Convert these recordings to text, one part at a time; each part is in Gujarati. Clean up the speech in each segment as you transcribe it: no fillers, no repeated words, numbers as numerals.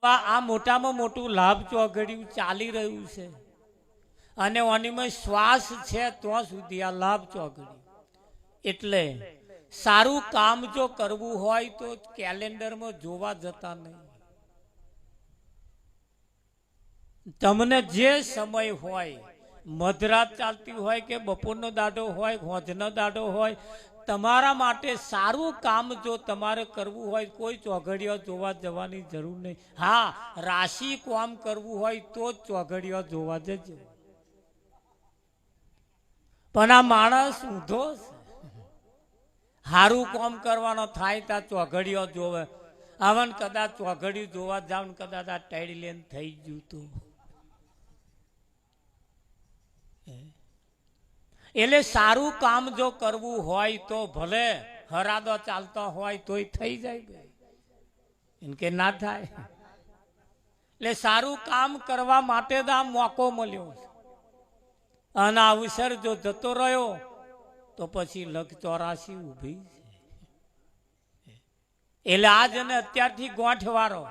આ મોટામાં મોટું લાભ ચોઘડિયું ચાલી રહ્યું છે અને ઓનીમાં શ્વાસ છે ત્યાં સુધી આ લાભ ચોઘડિયું. એટલે સારું કામ જો કરવું હોય તો કેલેન્ડરમાં જોવા જતા નહીં. તમને જે સમય હોય, મધરાત ચાલતી હોય કે બપોરનો દાડો હોય, હોજનો દાડો હોય, તમારા માટે સારું કામ જો તમારે કરવું હોય કોઈ ચોઘડિયો જોવા જવાની જરૂર નહીં. હા, રાશિ કામ કરવું હોય તો જ ચોઘડિયો જોવા જજો. પણ આ માણસ ઊંધો છે. સારું કામ કરવાનો થાય ત્યાં ચોઘડિયો જોવે. આવન કદાચ ચોઘડિયું જોવા જાવ ને કદાચ આ ટાઈડ લેન થઈ ગયું તું. એટલે સારું કામ જો કરવું હોય તો ભલે હરાદો ચાલતો હોય તોય થઈ જાય એમ કે ના થાય. એટલે સારું કામ કરવા માટે જ આ મોકો મળ્યો અને અવસર જો જતો રહ્યો તો પછી લખ 84 ઊભી છે. એટલે આજ અને અત્યારથી ગોઠવારો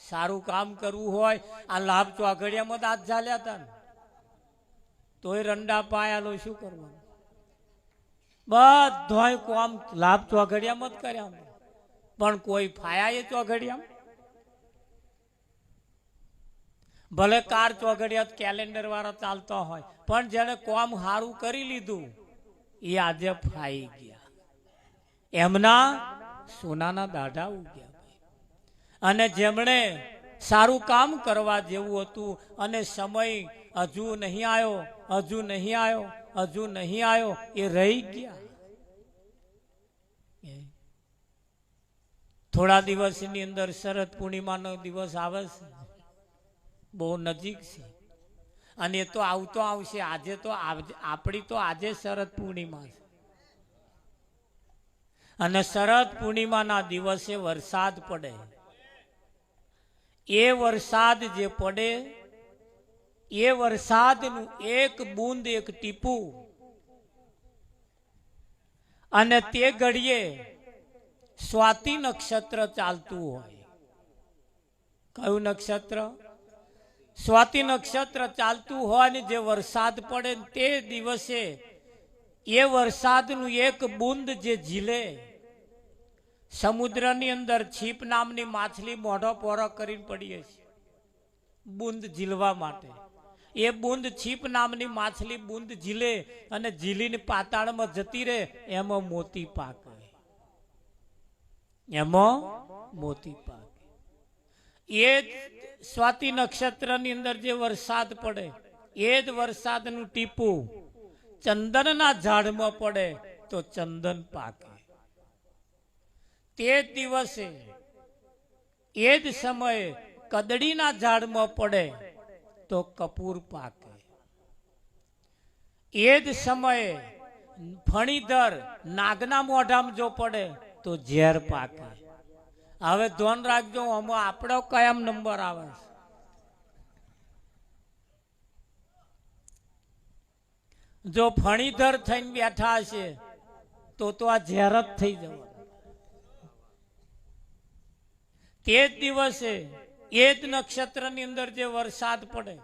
સારું કામ કરવું હોય. આ લાભ ચોઘડિયામાં જ આજ ચાલ્યા હતા ને તોય રંડા પાયાલો શું કરવાનું? બધોય કોમ લાભ ચોઘડિયામાં જ કર્યા પણ કોઈ ફાયા એ ચોઘડિયામાં. ભલે કાર ચોઘડિયા કેલેન્ડર વાળા ચાલતો હોય પણ જેને કોમ સારું કરી લીધું એ આજે ફાઈ ગયા. એમના સોનાના દાઢા ઉગ્યા. અને જેમણે સારું કામ કરવા જેવું હતું અને સમય હજુ નહીં આવ્યો, હજુ નહીં આવ્યો, હજુ નહીં આવ્યો, એ રહી ગયા. થોડા દિવસની અંદર શરદ પૂર્ણિમાનો દિવસ આવે છે, બહુ નજીક છે અને એ તો આવતો આવશે. આજે તો આપણી તો આજે શરદ પૂર્ણિમા છે અને શરદ પૂર્ણિમાના દિવસે વરસાદ પડે. એ વરસાદ જે પડે એ વરસાદનું એક બૂંદ, એક ટીપું અને તે ઘડીએ સ્વાતિ નક્ષત્ર ચાલતું હોય. કયું નક્ષત્ર? સ્વાતિ નક્ષત્ર ચાલતું હોય ને જે વરસાદ પડે તે દિવસે એ વરસાદનું એક બૂંદ જે ઝીલે, સમુદ્રની અંદર છીપ નામની માછલી મોઢો પોરો કરીને પડીએ છે બૂંદ ઝીલવા માટે. એ બૂંદ છીપ નામની માછલી બૂંદ ઝીલે અને ઝીલીને પાતાળમાં જતી રહે. એમાં મોતી પાકે, એમાં મોતી પાકે. એ સ્વાતિ નક્ષત્રની અંદર જે વરસાદ પડે એ જ વરસાદનું ટીપું ચંદનના ઝાડમાં પડે તો ચંદન પાકે. તે જ દિવસે એ જ સમયે કદડીના ઝાડમાં પડે તો કપૂર પાકે. એ જ સમયે ફણીધર નાગના મોઢામાં જો પડે તો ઝેર પાકે. હવે ધ્યાન રાખજો, આમાં આપણો કયામ નંબર આવે છે? જો ફણીધર થઈને બેઠા હશે તો આ ઝેર જ થઈ જવા. તે જ દિવસે એ જ નક્ષત્રની અંદર જે વરસાદ પડે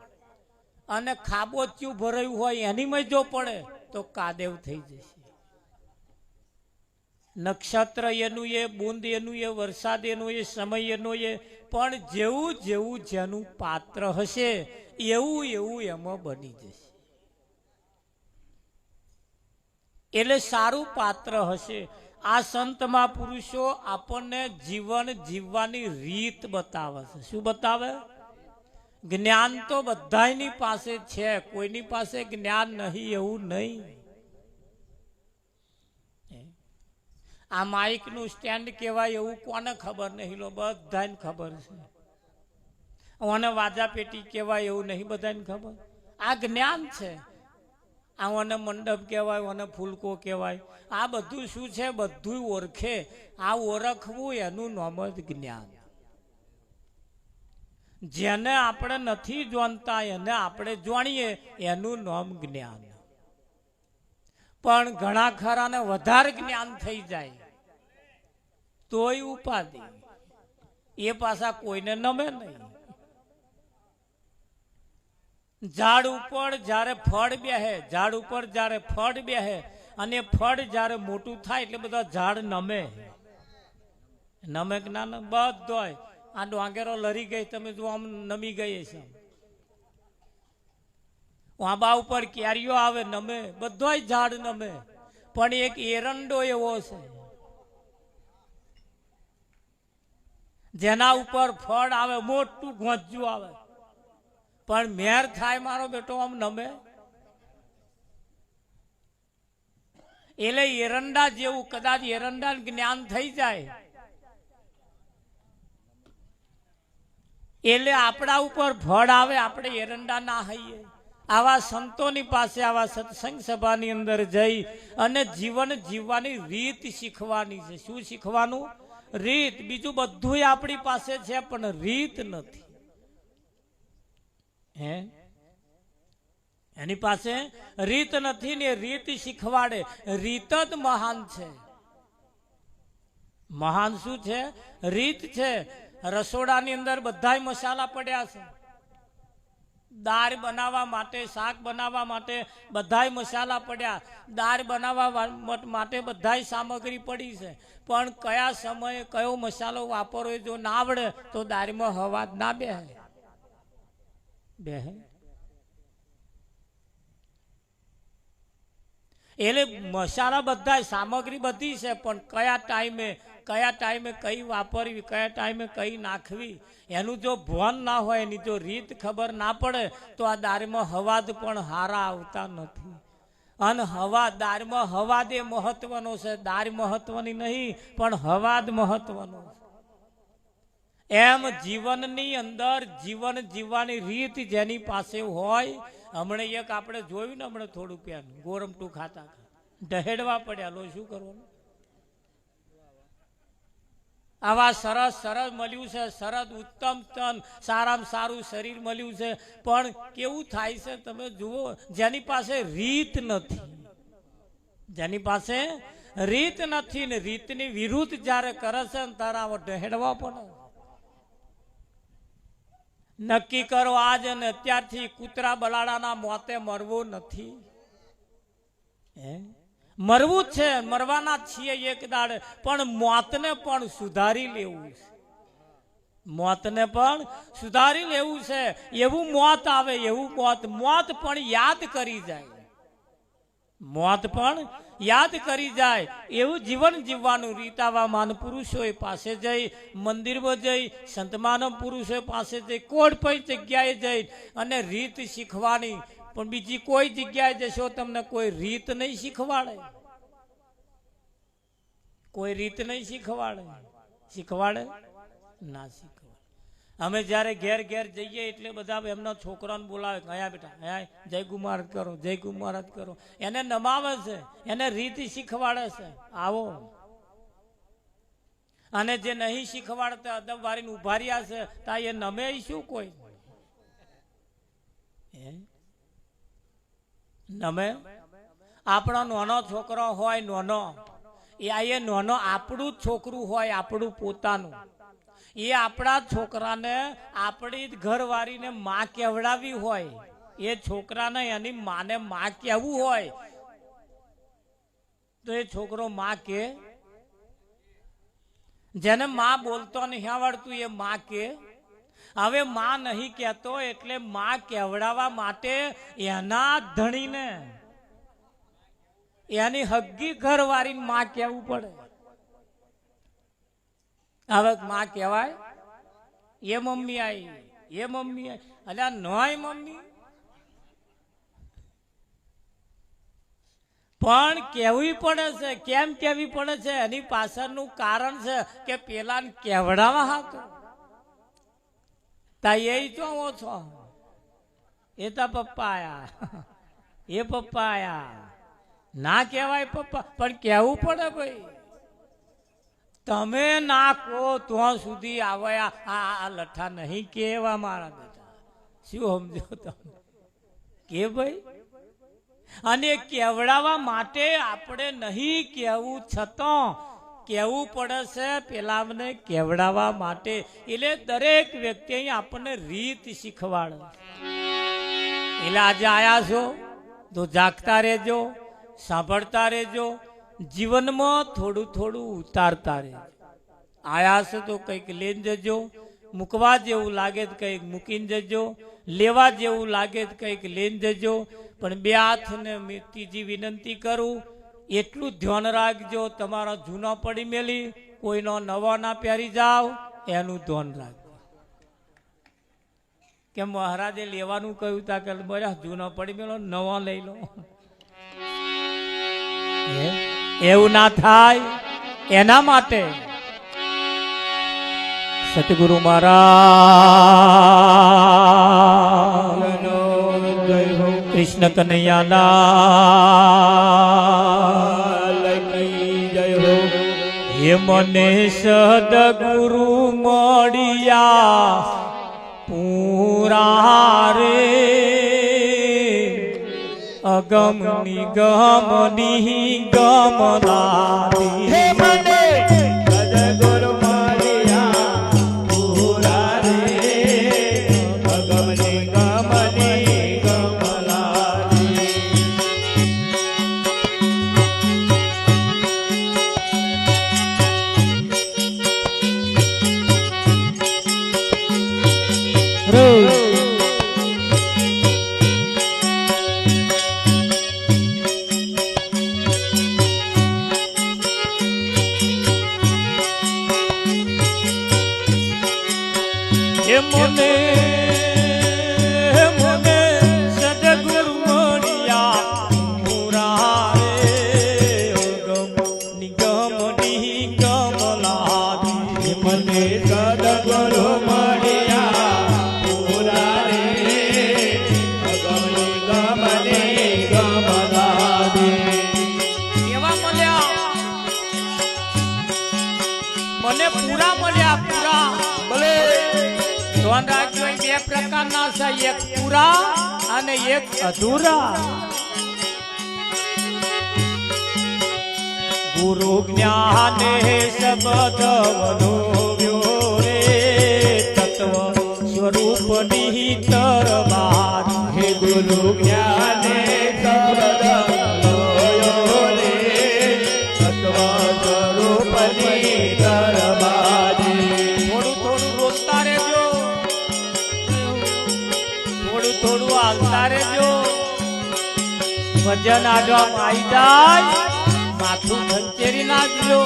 અને ખાબોચિયું ભરાયું હોય એનીમાં જો પડે તો કાદેવ થઈ જશે. નક્ષત્ર એનું એ, બૂંદ એનું એ, વરસાદ એનો એ, સમય એનો એ, પણ જેવું જેવું જેનું પાત્ર હશે એવું એવું એમાં બની જશે. એટલે સારું પાત્ર હશે. આ સંત મહાપુરુષો આપણને જીવન જીવવાની રીત બતાવે છે. શું બતાવે? જ્ઞાન તો બધાની પાસે છે, કોઈની પાસે જ્ઞાન નહીં એવું નહીં. આ માઇક નું સ્ટેન્ડ કહેવાય એવું કોને ખબર નહીં? લો, બધાને ખબર છે. ઓને વાજા પેટી કહેવાય એવું નહીં, બધાને ખબર. આ જ્ઞાન છે. આને મંડપ કહેવાય, ઓને ફૂલકો કહેવાય. આ બધું શું છે? બધું ઓળખે. આ ઓળખવું એનું નામ જ જ્ઞાન. જેને આપણે નથી જાણતા એને આપણે જાણીએ એનું નામ જ્ઞાન. પણ ઘણા ખરાને વધારે જ્ઞાન થઈ જાય તોય ઉપાધિ. એ પાછા કોઈને નમે નહીં. ઝાડ ઉપર જ્યારે ફળ બેહે, ઝાડ ઉપર જ્યારે ફળ બેહે અને ફળ જ્યારે મોટું થાય એટલે બધા ઝાડ નમે. નમે કે ના નમે? બધોય આ ડોંગેરો લરી ગઈ, તમે જો આમ નમી ગઈ છે. આંબા ઉપર કેરીઓ આવે નમે, બધોય ઝાડ નમે. પણ એક એરંડો એવો છે જેના ઉપર ફળ આવે, મોટું ઘોંચું આવે, પણ મેર થાય મારો બેટો આમ નમે. એટલે એરંડા જેવું કદાચ એરંડા જ્ઞાન થઈ જાય એટલે આપણા ઉપર ફળ આવે, આપણે એરંડા ના હઈએ. આવા સંતોની પાસે, આવા સત્સંગ સભાની અંદર જઈ અને જીવન જીવવાની રીત શીખવાની છે. શું શીખવાનું? રીત. બીજું બધું આપણી પાસે છે પણ રીત નથી. હે, એની પાસે રીત નથી ને રીત શીખવાડે. રીત જ મહાન છે. મહાન શું છે? રીત છે. રસોડાની અંદર બધાય મસાલા પડ્યા છે. દાળ બનાવવા માટે, શાક બનાવવા માટે બધાય મસાલા પડ્યા. દાળ બનાવવા માટે બધાય સામગ્રી પડી છે. પણ કયા સમયે કયો મસાલો વાપરવો જો ના આવડે તો દાળમાં હવા ના બેહે. બેહે. એટલે મસાલા બધા, સામગ્રી બધી છે, પણ કયા ટાઈમે કઈ વાપરવી, કયા ટાઈમે કઈ નાખવી, એનું જો ભાન ના હોય, એની જો રીત ખબર ના પડે તો આ દાળમાં હવાદ પણ હારા આવતા નથી. અને દાળમાં હવાદ એ મહત્વનો છે. દાળ મહત્વની નહીં પણ હવાદ મહત્વનો છે. એમ જીવનની અંદર જીવન જીવવાની રીત જેની પાસે હોય. હમણાં એક આપણે જોયું ને, હમણાં થોડું પ્યાન ગોરમટું ખાતા ઢહેડવા પડ્યા. લો શું કરવાનું? આવા સરસ સરસ મળ્યું છે, સરસ ઉત્તમ તન, સારામાં સારું શરીર મળ્યું છે, પણ કેવું થાય છે તમે જુઓ. જેની પાસે રીત નથી, જેની પાસે રીત નથી ને રીતની વિરુદ્ધ જ્યારે કરે છે ને તારા આવો ઢહેડવા પડે. નક્કી કરો આજ અને અત્યારથી કૂતરા બલાડાના મોતે મરવું નથી. મરવું જ છે, મરવાના છીએ એક દાડે, પણ મોતને પણ સુધારી લેવું છે. મોતને પણ સુધારી લેવું છે. એવું મોત આવે, એવું મોત પણ યાદ કરી જાય. મોત પણ યાદ કરી જાય એવું જીવન જીવવાનું. રીતાવા માન પુરુષો પાસે જઈ, મંદિરમાં જઈ, સંતમાન પુરુષો પાસે જઈ, કોઈ પણ જગ્યાએ જઈ અને રીત શીખવાની. પણ બીજી કોઈ જગ્યાએ જશો તમને કોઈ રીત નહીં શીખવાડે. કોઈ રીત નહીં શીખવાડે. શીખવાડે ના શીખવાડે. અમે જ્યારે ઘેર ઘેર જઈએ એટલે બધા એમના છોકરાને બોલાવે, ગયા બેટા જય ગુમારત કરો, જય ગુમારત કરો. એને નમાવે છે, એને રીત શીખવાડે છે. આવો. અને જે નહીં શીખવાડતા અદબ વારીને ઉભા રહ્યા છે તા એ નમે શું કોઈ નમે? આપણો નાનો છોકરો હોય, નાનો એ નાનો આપણું જ છોકરું હોય, આપણું પોતાનું. એ આપણા છોકરાને આપણી ઘરવાળીને માં કહેવડાવી હોય, એ છોકરાને એની માને માં કહેવું હોય તો એ છોકરો માં કે. જેને માં બોલતો નહીં આવડતું એ માં કે. હવે માં નહીં કહેતો એટલે માં કહેવડાવવા માટે એના ધણીને, એની હગ્ગી ઘરવાળીને માં કહેવું પડે. હવે માં કહેવાય એ મમ્મી આવી, એ મમ્મી આવી. અલ્યા નોય મમ્મી પણ કેવી પડે છે. કેમ કેવી પડે છે? એની પાછળનું કારણ છે કે પેલાને કેવડાવા હતો. તા એ તો ઓછો, એ તો પપ્પા આયા, એ પપ્પા આયા. ના કહેવાય પપ્પા, પણ કેવું પડે ભાઈ. તમે ના કહો ત્યાં સુધી આવે આ લઠ્ઠા નહીં કેવા મારા બેટા. શું સમજો તમે? કે ભાઈ. અને કેવડાવવા માટે આપણે નહીં કહેવું છતાં કેવું પડે છે પેલાને કેવડાવવા માટે. એટલે દરેક વ્યક્તિ અહીં આપણને રીત શીખવાડે. એટલે આજે આયા છો તો જાગતા રહેજો, સાંભળતા રહેજો, જીવનમાં થોડું થોડું ઉતારતા રહેજો. આયા છો તો કંઈક લઈને જજો, મૂકવા જેવું લાગે તો કંઈક મૂકીને જજો, લેવા જેવું લાગે તો કંઈક લઈને જજો. પણ બે હાથને ત્રીજી વિનંતી કરું, એટલું ધ્યાન રાખજો, તમારા જૂના પડી મેલી કોઈનો નવા ના પહેરી જાવ એનું ધ્યાન રાખજો. કે મહારાજે લેવાનું કહ્યું તા કે બધા જૂનો પડી મેલો નવા લઈ લો, એવું ના થાય એના માટે સતગુરુ મહારાજ કૃષ્ણ કનૈયાના હે મને સદગુરુ મળ્યા પૂરા રે, અગમ નિગમ નિગમનારી. હે મને સદગુરુ મળ્યા પૂરા રે, અગમ નિગમ નિગમનારી. મને મને સદગુરુ મળ્યા પૂરા રે, અગમ નિગમ નિગમનારી. મને સદગુરુ મળ્યા પૂરા રે, અગમ નિગમ નિગમનારી. કેવા મળ્યા? મને પૂરા મળ્યા, પૂરા. ભલે ધ્યાન રાખજો, બે પ્રકારના છે, એક પૂરા અને એક અધૂરા. ગુરુ જ્ઞાને શબ્દ વનોવ્યો રે, તત્વ સ્વરૂપ નિહિતર બાર. હે ગુરુ જ્ઞાને શબ્દ વનોવ્યો રે, તત્વ સ્વરૂપ નિહિતર બાર. થોડું થોડું રોકતા રહેજો, થોડું હાલતા રહેજો. ભજન આડવામાં આવી જાય માથું ખંચેરી નાખજો.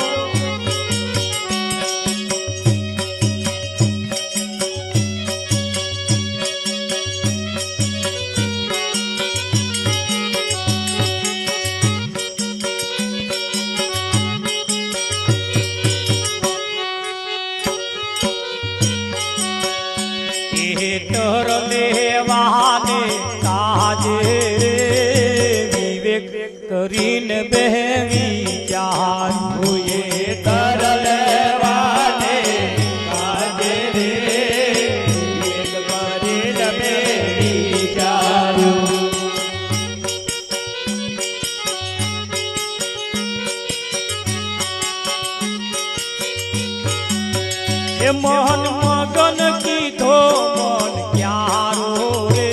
તર લેવાને કાજે વિવેક કરીને બે વિચાર. તર લેવાને કાજે વિવેક કરીને બે વિચાર. એ મોહન મગન કીધો મન ક્યારો રે,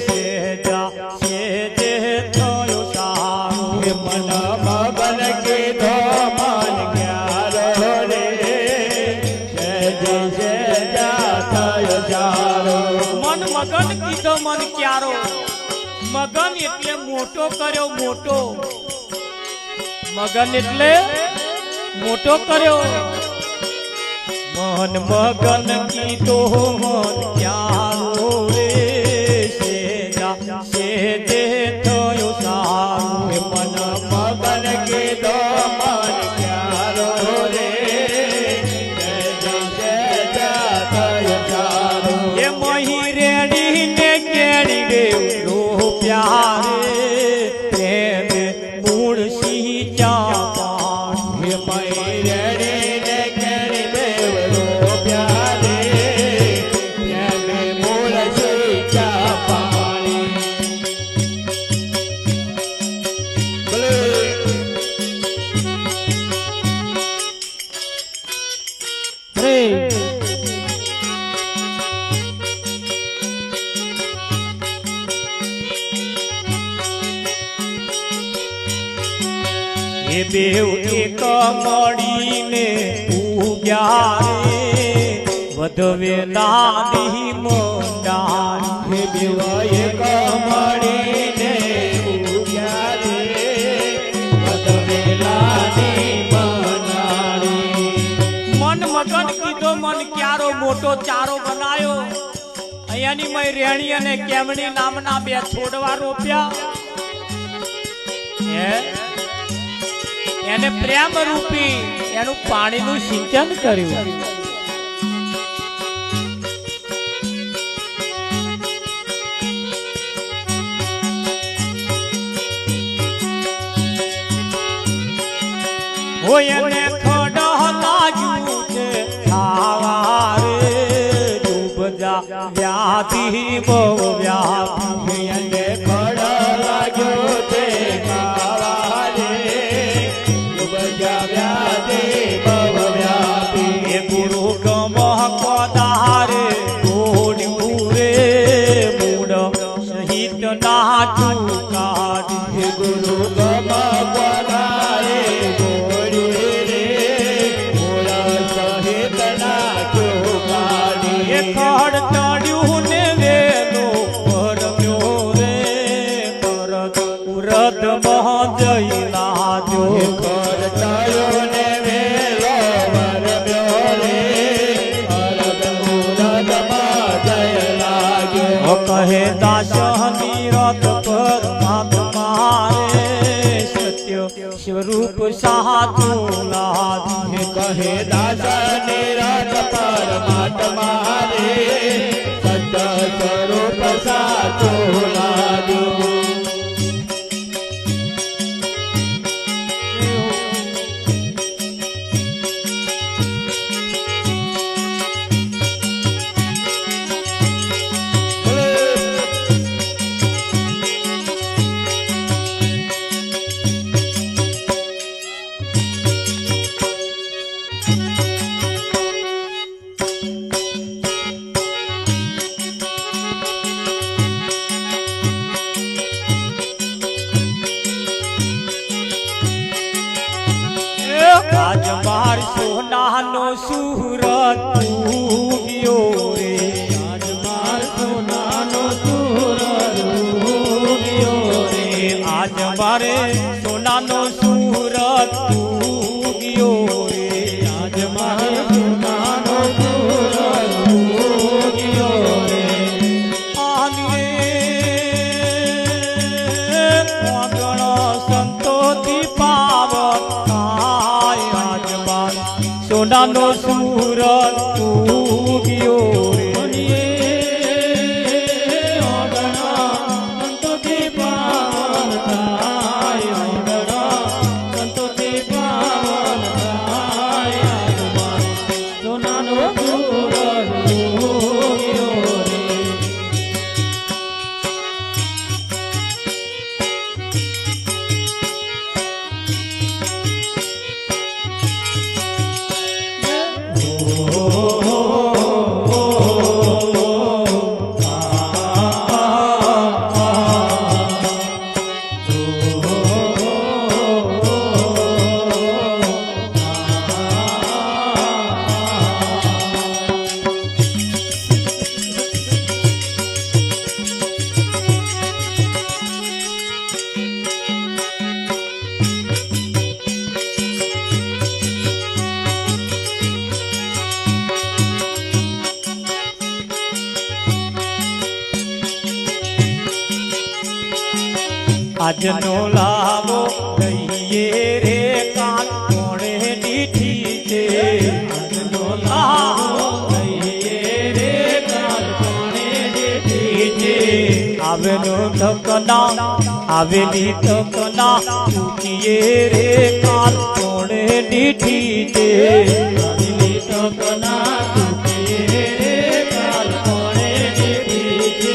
સેજા સેજે થયો સારો. એ મન મગન કીધો મન ક્યારો રે, સેજે સેજા થયો સારો. મન મગન કીધો મન ક્યારો. મગન એટલે મોટો કર્યો, મોટો. મગન એટલે મોટો કર્યો. મન મગન કીધો મન ક્યારો રે, સેજા સેજે થયો સારો. મન મગન કીધો મન ક્યારો રે, સેજા સેજા થયો સારો. એ મહી રેડી ને કેડી બેવડો પ્યારે, પ્રેમ મૂળ સિંચા પાર. એ મહી રેડી ને કેડી બેવડો પ્યારે, એ બેવ એક મળીને ઉગ્યા રે વધવે નાની મંડાણી હે બેવ એક મળીને ઉગ્યા રે વધવે નાની મંડાણી મન મગન કીધો મન ક્યારો મોટો ચારો બનાયો અહીંયાની મય રેણી અને કેમણી નામના બે છોડવા રોપ્યા એને પ્રેમ રૂપી એનું પાણીનું સિંચન કર્યું હોય એને ખડ લાગ્યું છે ખાવા રે ડૂબ જા વ્યાધિ બહુ વ્યાપી એને ખડ લાગ્યો છે ખાવા રે ડૂબ જા વ્યાધિ બહુ વ્યાપી એ ગુરુ ગમ પધારે ગોડ્યું રે મૂળ સહિત નાચું કાઢી ગુરુ ગમ પધારે ગોડ્યું રે મૂળ સહિત નાચું કાઢી એ ખડ ચડ્યું ને વેલો પરમ્યો રે પરત ઉરત મહ જઈ લાજો કરતાયો ને વેલો વરમ્યો રે અરદ મુરદમાં જય લાગ્યો કહે દાસની રત પર આત્મા રે સત્ય સ્વરૂપ સાચું લાગે કહે દાસને રાત પરમાત્મા રે સત્ય સ્વરૂપ સાચો લાગ્યો આજ માર સોનાનો સુરત ઉગ્યો રે આજ માર સોનાનો સુરત ઉગ્યો રે આજ મારે સોનાનો સુરત ઉગ્યો રે આજ માર સોનાનો સુરત ઉગ્યો રે આને કોગણ સંતોથી પાવન થાય આજ માર સોનાનો સુરત ઉગ્યો રે સંતોથી પાવન થાય સંતોથી પાવન થાય સોનાનો સુરત ઉગ્યો રે આજનો લાવો દઈએ રે કાલ કોણે દીઠી છે આજનો લાવો દઈએ રે કાલ કોણે દીઠી છે આવેલો તકના આવેલી તકના ચૂકીએ રે કાલ કોણે દીઠી છે આવેલી તકના ચૂકીએ રે કાલ કોણે દીઠી છે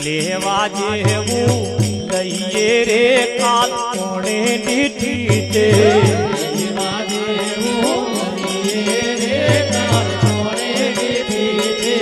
લેવા જેવું લઈએ રે કાલ કોણે દીઠી છે લેવા જેવું લઈએ રે કાલ કોણે દીઠી છે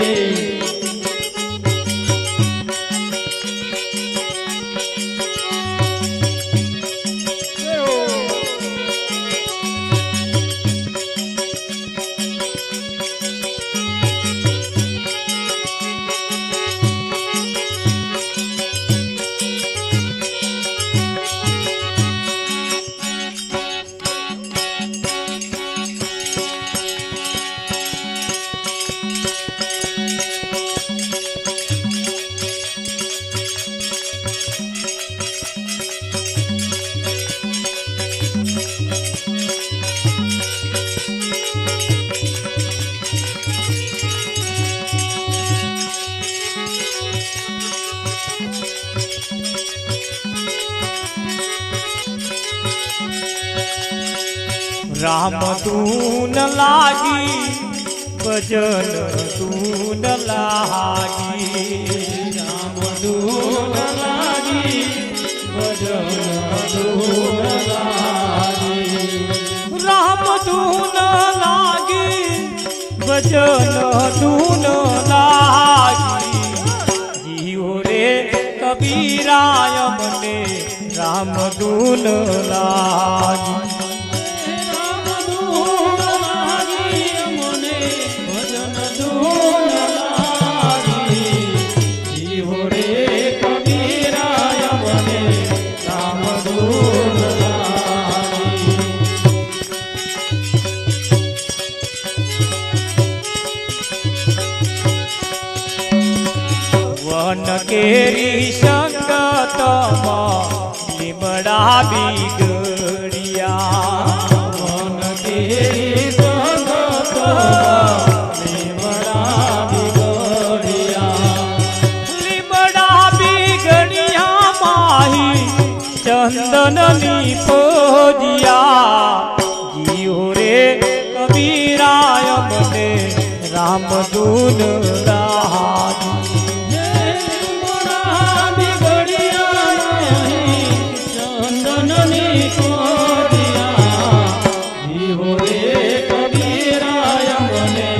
રામ ધૂન લાગી ભજન ધૂન લાગી રામ ધૂન લાગી ભજન ધૂન લાગી રામ ધૂન લાગી ભજન ધૂન લાગી જીવો રે કબીરાય મને રામ ધૂન લાગી રામ ધૂન લાગી મને ભજન ધૂન લાગી જીવો રે કબીરાય મને રામ ધૂન લાગી વન કેરી સંગતમાં લીમડા બીગડિયા મન કેરી સંગતમાં લીમડા બીગડિયા લીમડા બીગડિયા માહી ચંદનની ફોજિયા જીવો રે કબીરાય મને રામ ધૂન લાગી ચંદનની કોડિયા જીવો રે કબીરાય મને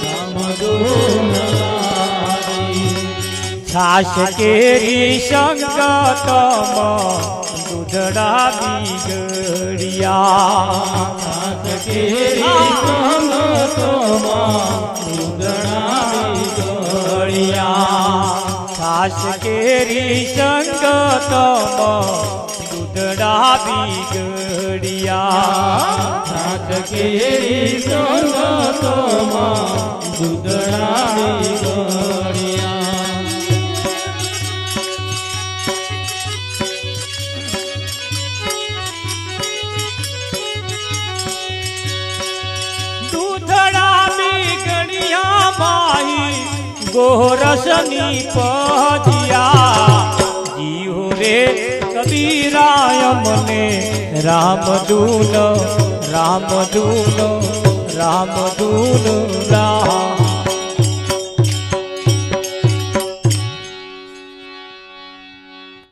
રામ ધૂન લાગી છાશ કેરી સંગતમાં દૂધડા બીગડિયા કેરી સંગતમાં ઉદડા બીગડિયા છાશ કેરી સંગતમાં દૂધડા બીગડિયા સાત કેરી સંગતમાં દૂધડા બીગડિયા દૂધડા બીગડિયા માહી ગોરસની પજિયા જીવો રે કબીરાય મને રામ ધૂન રામ ધૂન રામ ધૂન લા